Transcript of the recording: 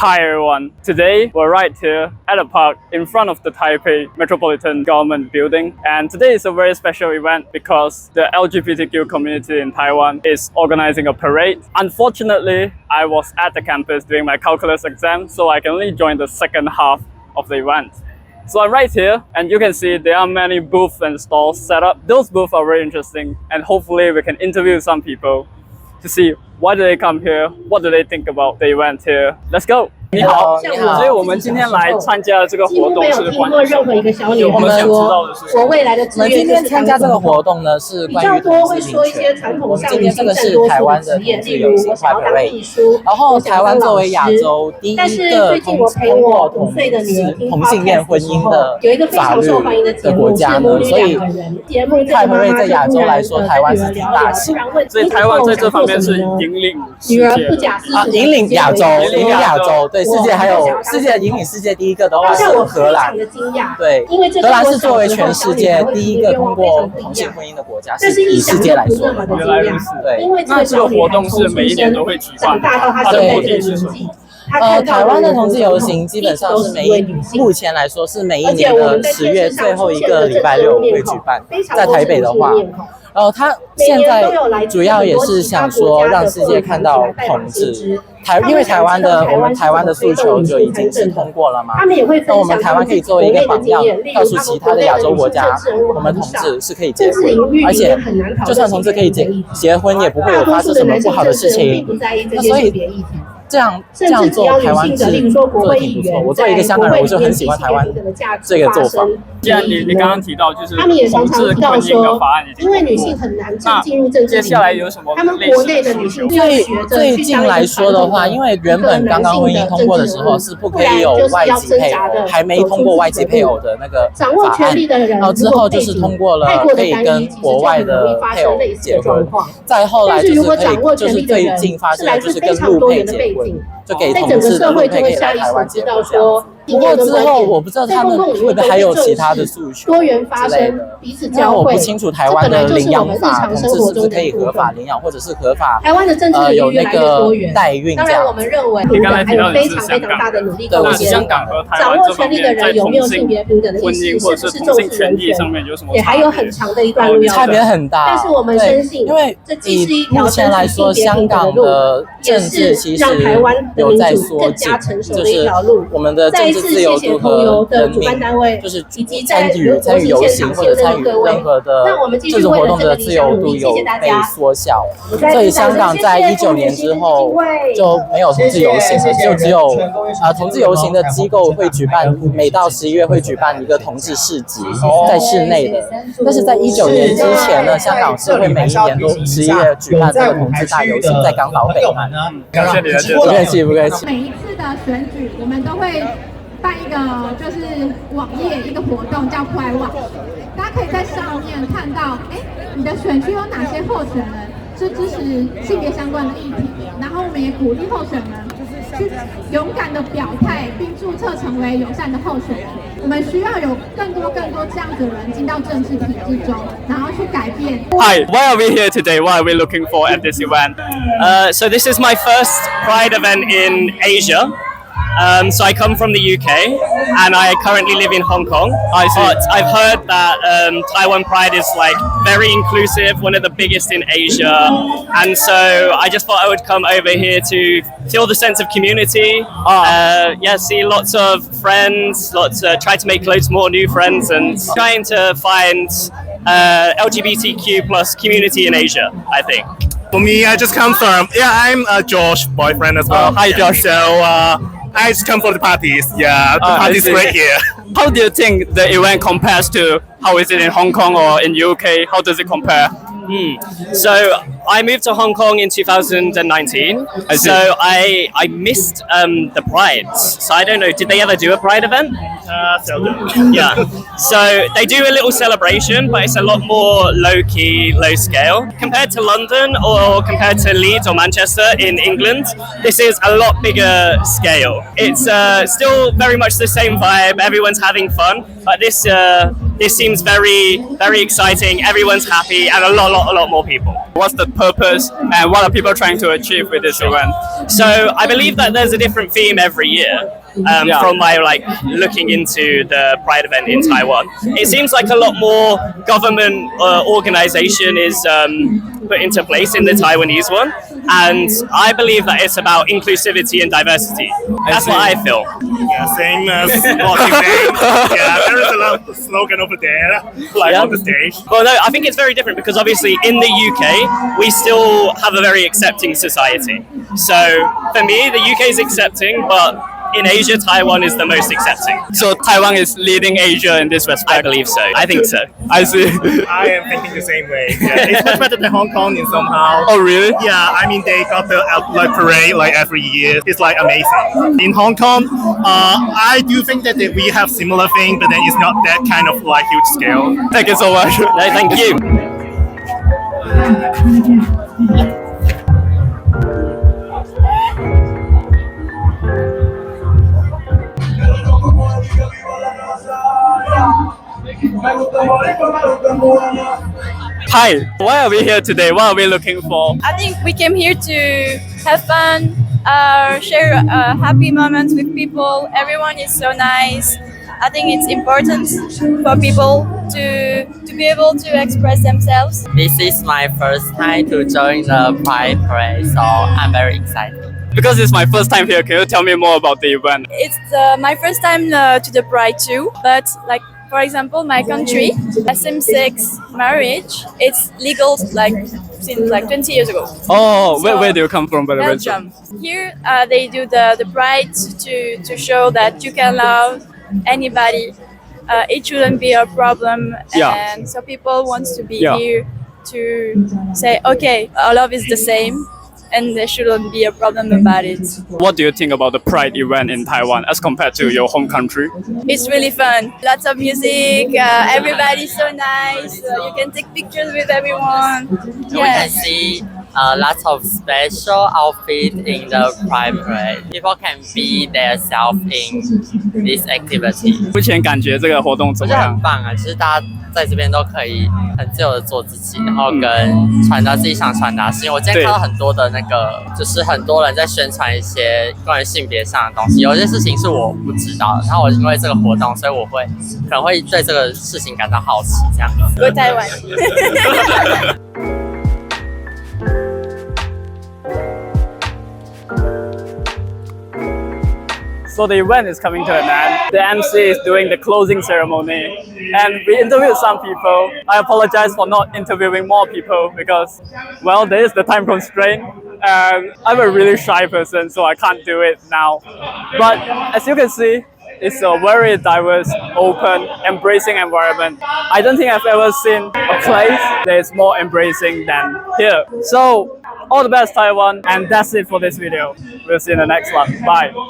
Hi everyone, today we're right here at a park in front of the Taipei Metropolitan Government Building, and today is a very special event because the LGBTQ community in Taiwan is organizing a parade. Unfortunately, I was at the campus doing my calculus exam, so I can only join the second half of the event. So I'm right here, and you can see there are many booths and stalls set up. Those booths are very interesting, and hopefully we can interview some people to see why do they come here, what do they think about the event here. Let's go! 你好，所以我们今天来参加的这个活动是关于什么？我们想知道的是什么？我们今天参加这个活动呢，是关于同志平权。我们今天这个是台湾的同志游行 Pride Parade， 然后台湾作为亚洲第一个通过同性恋婚姻的法律的国家呢，所以 Pride Parade 在亚洲来说，台湾是挺大型，所以台湾在这方面是引领世界啊，引领亚洲，对。世界引领世界第一个的话是荷兰，对，荷兰是作为全世界第一个通过同性婚姻的国家，是以世界来说。原来如此，对。那这个活动是每一年都会举办，它的目的是什么？台湾的同志游行基本上是目前来说是每一年的10月最后一个礼拜六会举办，在台北的话。他现在主要也是想说让世界看到同志，因为我们台湾的诉求就已经是通过了嘛，那我们台湾可以作为一个榜样，告诉其他的亚洲国家，我们同志是可以结婚，而且就算同志可以结婚，也不会有发生什么不好的事情。那所以这样做，台湾是做得挺不错。我作为一个香港人，我就很喜欢台湾这个做法。既然你刚刚提到就是同志婚姻的法案已经通过，那接下来有什么类似的诉求？最近来说的话，因为原本刚刚婚姻通过的时候是不可以有外籍配偶，还没通过外籍配偶的那个法案，然后之后就是通过了可以跟国外的配偶结婚，再后来就是最近发生的就是跟陆配结婚。就给同志的陆配可以来台湾结婚这样子。不过之后我不知道他们会不会还有其他的诉求之类的，因为我不清楚台湾的领养法，同志是不是可以合法领养，或者是合法有那个代孕这样。你刚才提到的是香港，对，我是香港和台湾这方面在同性婚姻或者是同性权益上面有什么差别？差别很大，但是我们深信，因为以目前来说，香港的政治其实有在缩紧，就是我们的政治自由度和人民，就是参与游行或者参与任何的这种活动的自由度有被缩小，所以香港在19年之后就没有同志游行了，就只有同志游行的机构会举办，每到11月会举办一个同志市集，在室内的。但是在19年之前呢，香港是会每一年都11月举办这个同志大游行，在港岛北岸。感谢你的介绍。不客气。每一次的选举，我们都会办一个就是网页一个活动叫 Pride 网，大家可以在上面看到，你的选区有哪些候选人是支持性别相关的议题，然后我们也鼓励候选人去勇敢的表态，并注册成为友善的候选人。我们需要有更多这样的人进到政治体制中，然后去改变。Hi, why are we here today? What are we looking for at this event? So this is my first Pride event in Asia. So I come from the UK and I currently live in Hong Kong. But I've heard that Taiwan Pride is like very inclusive, one of the biggest in Asia. And so I just thought I would come over here to feel the sense of community. See lots of friends, try to make loads more new friends and trying to find LGBTQ plus community in Asia, I think. For me, I just come from, I'm a Josh boyfriend as well. Hi Josh. So I just come for the parties. Yeah, the party's great here. How do you think the event compares to how is it in Hong Kong or in UK? How does it compare? So I moved to Hong Kong in 2019. So I missed the Pride. So I don't know, did they ever do a Pride event? Yeah. So they do a little celebration, but it's a lot more low-key, low-scale. Compared to London or compared to Leeds or Manchester in England, this is a lot bigger scale. It's still very much the same vibe. Everyone's having fun, but this this seems very, very exciting. Everyone's happy, and a lot more people. What's the purpose and what are people trying to achieve with this event? So I believe that there's a different theme every year. From my looking into the Pride event in Taiwan, it seems like a lot more government organization is put into place in the Taiwanese one, and I believe that it's about inclusivity and diversity. That's what I feel. Yeah, same as what you think. Yeah, there is a lot of slogan over there, on the stage. Well, no, I think it's very different because obviously in the UK we still have a very accepting society. So for me, the UK is accepting, but in Asia, Taiwan is the most accepting. So Taiwan is leading Asia in this respect? I believe so. I think so. I see. I am thinking the same way. Yeah, it's much better than Hong Kong in somehow. Oh, really? Yeah, I mean they got the parade every year. It's amazing. In Hong Kong, I do think that we have similar thing, but then it's not that kind of huge scale. Thank you so much. No, thank you. Hi, why are we here today? What are we looking for? I think we came here to have fun, share happy moments with people. Everyone is so nice. I think it's important for people to be able to express themselves. This is my first time to join the Pride Parade, so I'm very excited. Because it's my first time here, can you tell me more about the event? It's my first time to the Pride too, but for example, my country, same-sex marriage, it's legal since 20 years ago. Oh, where do you come from, by the way? Belgium. Here they do the Pride to show that you can love anybody. It shouldn't be a problem, and so people want to be here to say, okay, our love is the same, and there shouldn't be a problem about it. What do you think about the Pride event in Taiwan as compared to your home country? It's really fun. Lots of music. Everybody's so nice. You can take pictures with everyone. We can see lots of special outfits in the Pride Parade. People can be themselves in this activity. 目前感觉这个活动怎我觉得么样？很棒啊！就是大家在这边都可以很自由的做自己，然后跟传达自己想传达的事情。我今天看到很多的就是很多人在宣传一些关于性别上的东西，有些事情是我不知道的。然后我因为这个活动，所以我可能会对这个事情感到好奇，这样子。Go Taiwan. So the event is coming to an end. The MC is doing the closing ceremony, and we interviewed some people. I apologize for not interviewing more people because, well, there is the time constraint, and I'm a really shy person, so I can't do it now. But as you can see, it's a very diverse, open, embracing environment. I don't think I've ever seen a place that is more embracing than here. So, all the best, Taiwan, and that's it for this video. We'll see you in the next one. Bye.